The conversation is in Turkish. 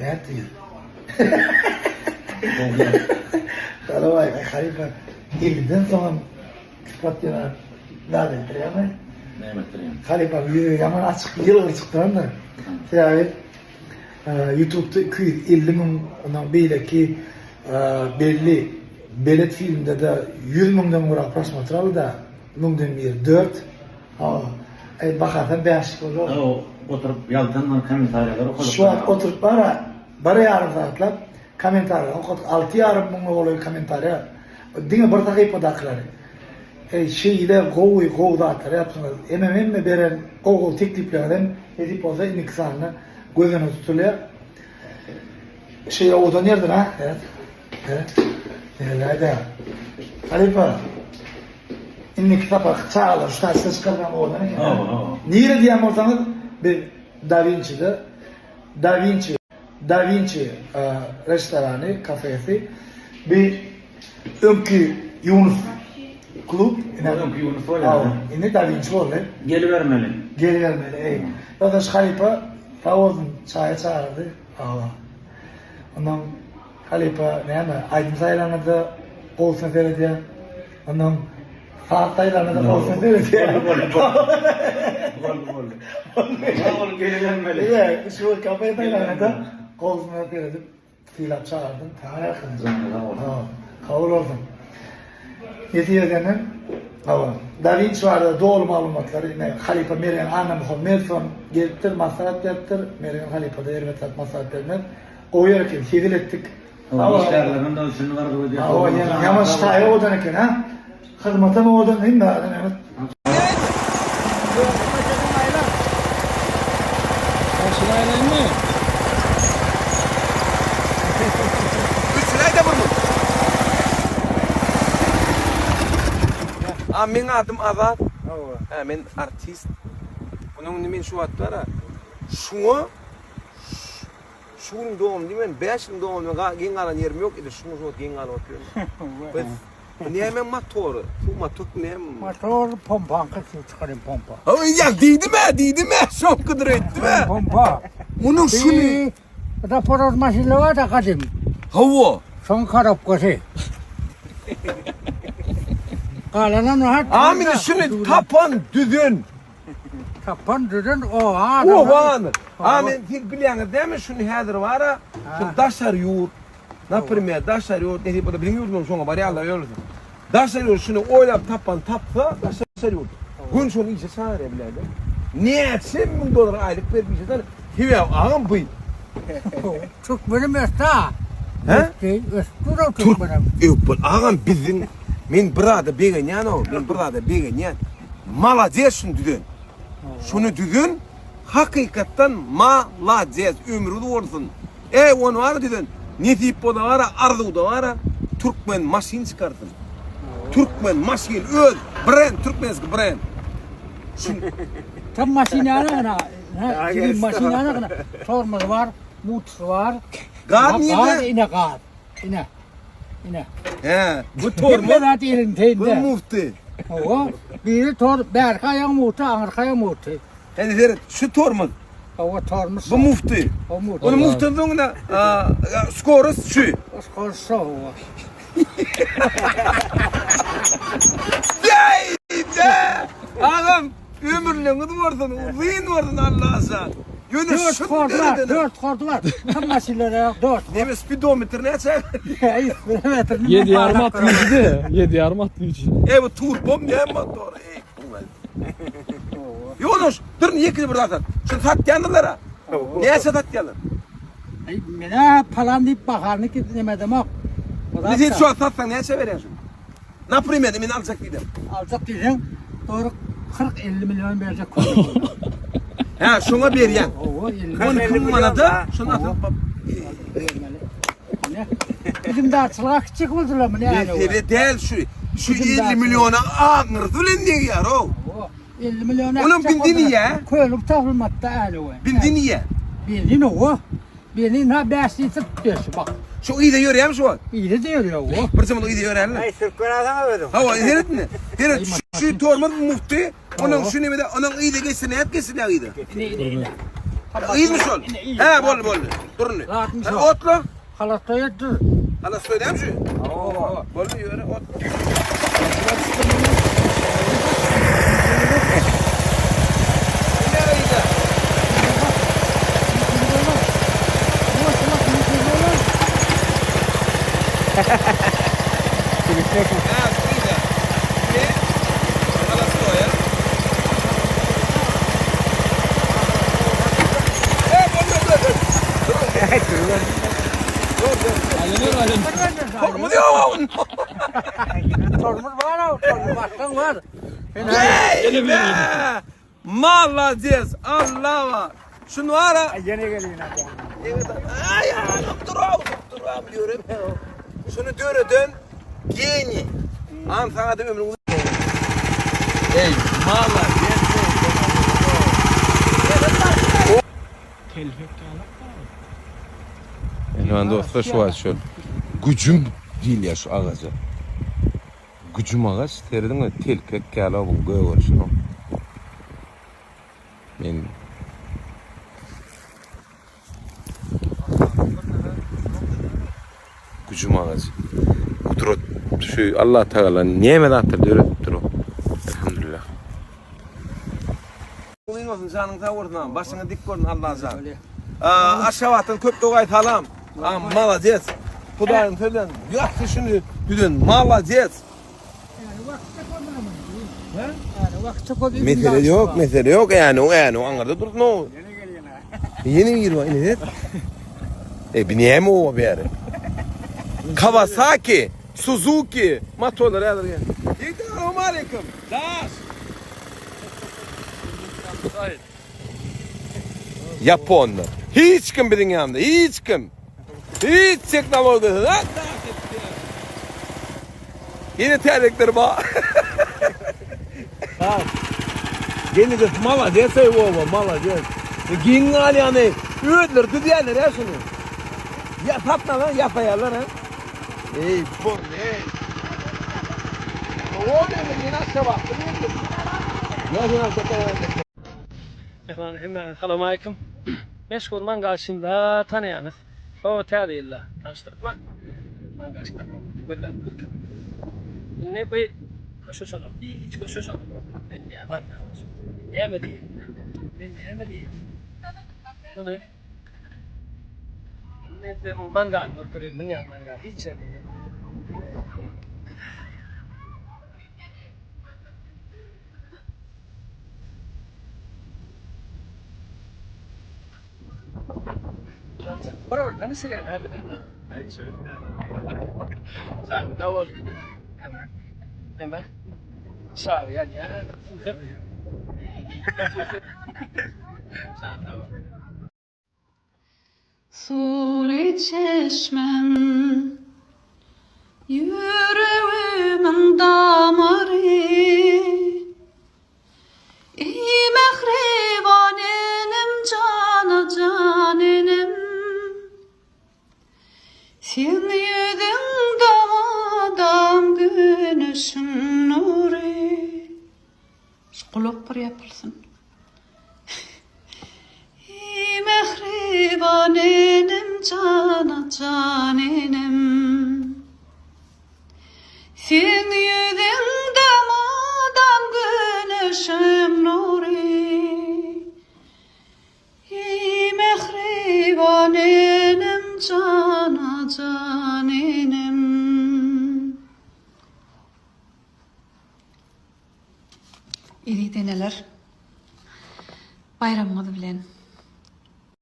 Ne diyor? Kalau vay halife 50'den sonra ispatlayan nerede yani? Ne metreyim? Halife yüzü yaman açık yıl çıktı da. Yani YouTube'da 250 bin ondan belki belli belet filmde de 100 binden uğrak prosmatral da binden bir 4 bakarsan 5 olur. O oturup yaltanlar komentarları okuduk. Şu an oturup bara yarım saatler komentarlar okuduk. 6 yarım bin oluyor komentarlar. Dine bir takip odakları. Şeyde govu da atar yapsınlar. Hemen beren govu tekliflerden edip olsa inik sahanına gözünü tutuluyor. Oda nerede ha? Evet. Nerede? Halife. İnnik kitaba çağırlar. Şu taşta çıkarmam oda ne? Nere diyem olsanız bir Da Vinci restoranı, kafesi bir önkü Yunus klub. Önkü Yunus var ya. İnne Da Vinci var lan. Gelivermeli. Gelivermeli. Zaten Halife tavozun çaya çağırdı. Ondan Halife ne ama Aydın sayılarına da olsun söyledi. Ondan saat sayılarına da olsun söyledi. Gol gelivermeli. Evet, şu kafeye sayılarına da olsun söyledi. Filap çağırdım. Tamam yakınız. Kavul oldum. Yediyedenin Da Vinci vardı doğru malumatları yine Halife Meryem annem Merson geliptir, masarat yaptır. Meryem Halife'de ermetat masarat vermez. O yerken hidil ettik. İşlerlerinin de ölçünü vardı. Yamaç tayi odan eken ha. Hizmete mi odan değil mi? Evet. Karşılayalım mı? Üçlüğe de vurmuş. Benim adım Azat. Ben artist. Bunun men şu atlara. Şunun doğum değil mi? 5 yıl doğumuna gen alan yerim yok. Şunu gen alan oturuyorum. Ne hemen motoru? Bu motor ne? Motor pompa, kaçı çıkarayım pompa. Ya değdi mi? Çok kıdır etti mi? Pompa. Onun şunu. Rapor maşinle var da kaçayım. Hava. Son karapkası. Kalanan rahat. Amin şunu tapan düzün. Tapan düdün o var. Amin fil bilen değil mi şunu hazır var ha. Şu daşar yurt. Na primer daşar yurt ne bu da bilmiyorum şuna bari Allah yoldu. Daşar yurt şunu oylap tapan tapsa daşar yurt. Gün şunu işe çağır evladım. Ne etsin $1000 aylık vermişler. Hive ağam bu. Çok benim esta. He? Estura çok benim. Yok bu ağam bizim men brada begenyan o. Men brada begenyan. Malades şunu düdün. Şunu düdün. Hakikaten malades ömrü olsun. Onu var düdün. Netip o da var, arzu da var. Türkmen maşin çıkartın. Türkmen maşin öl. Brand, Türkmensk brand. Tam maşinana gibi maşinana sormaz var, mut var. Gad niye? İne gad. İne. He, bu tormu. Ben hadi elin Bu teyinde. mufti. O biri tor berkaya mutu, arkaya mutu. Yani şu tormu. O tormuş. Bu mufti. O mutu. Onu muftinin da skoros şu. Skorso. Yeyde! Ağam ömürlüğünü vardın, uzun vardın Allah'a. Yunus Dört kordu var. Tam maşinlere 4. Ne mi speedometre ne çay? Spirometre. 7 yarım atlayıcı. 7 yarım atlayıcı. Bu turbom ne motor? Yunus dur niye ki burada? Şu sat yandılara. Ne sat yanlar? Mene falan deyip bakarını ki demedim o. Ne sen şu an satsan ne veriyorsun? Ne primer mi alacak dedim. Alacak diyeceğim. Doğru 40-50 milyon verecek. Ha şuna ver yan. Oo 50 Bunu kim bana da şunu at. Bizim de açılığa küçük buldular mı ne yani o? Ne değil şu 50 milyona ağırdı lan ne yar o. 50 milyon. Onun bindini ya. Koyulup tahılmadı öyle o. Bindini ya. Bindini o. Bindini ha 5 litre tutuyorsun bak. Şu iyi de yürüyem şu an. İyi de diyor ya o. Bir zaman iyi de yürüyem lan. Ay sırkına sana verdim. Hava heret mi? Heret şu torma mufti. Onun şu ne de onun iyi de geçsin iyi de. Ne. İyiymiş ol. He bol. Durun. Rahatmış Ha, ol. otla. Halasta yetti. Hala söyleyeyim şu. Bol yürü ot. Korkma diyorum. Sorumuz var o. Sorumuz başkan var. Hey be! Malazes Allah var. Şunu ara. Yine geliyor hadi. Evet. Ay dur diyorum. Şunu dön. Geni. An sana da ömrüm. Ey malazes. Yani dostlar şu var şu. Gücüm değil ya şu ağaca. Gücüm ağaç teridin mi? Telkek kâla bu göğür şunu. Men gücüm ağaç. Kudret şu Allah Teala nimet attırdı öğrettir o. Elhamdülillah. Bugün olsun canın tavırına başına dik koyun Allah'a zan. Aşağıdan köp doğay talam. Malazes. Kudayın teden yaktı şunu düdün malazes. Mesele yok yani o anlarda dur no. Yeni mi giriyor ne dedi? Bir mi o bir yere? Kawasaki, Suzuki, motorlar alır yani. Selamun aleyküm. Daş. Japonlar. Hiç kim bilin yanında, hiç kim. Hiç teknolojisi. Yine terlikleri bak. Yeni de malazes malazes. Giyin ali yani. Ödler düzenler ya şunu. Ya tatma lan yapayarlar ha. Ey bu ne? O ne yine aşağı baktı. Ya Efendim, selamun aleyküm. Meşgul man karşında tanıyanız. O tarihle tanıştırdık. Man karşında. Böyle. Ne bu? Koşuyorsun. Hiç koşuyorsun. Ya ben. Yemedi. Ben yemedi. Ne? Ne de man karşında. Ben ya. Hiç yemedi. Bro, ano sila? Ay, sure. Saan? Tawag. Diba? Sorry, yan. Suri çeşmem yüreğimin damarı İyi mehribanenim canenim Sen yüzün damadan güneşin nuru Şu kulak bir yapılsın İyi mehribanenim canenim Sen yüzün damadan güneşin nuru İyi mehribanenim canenim İyi deneler. Bayram modu bilen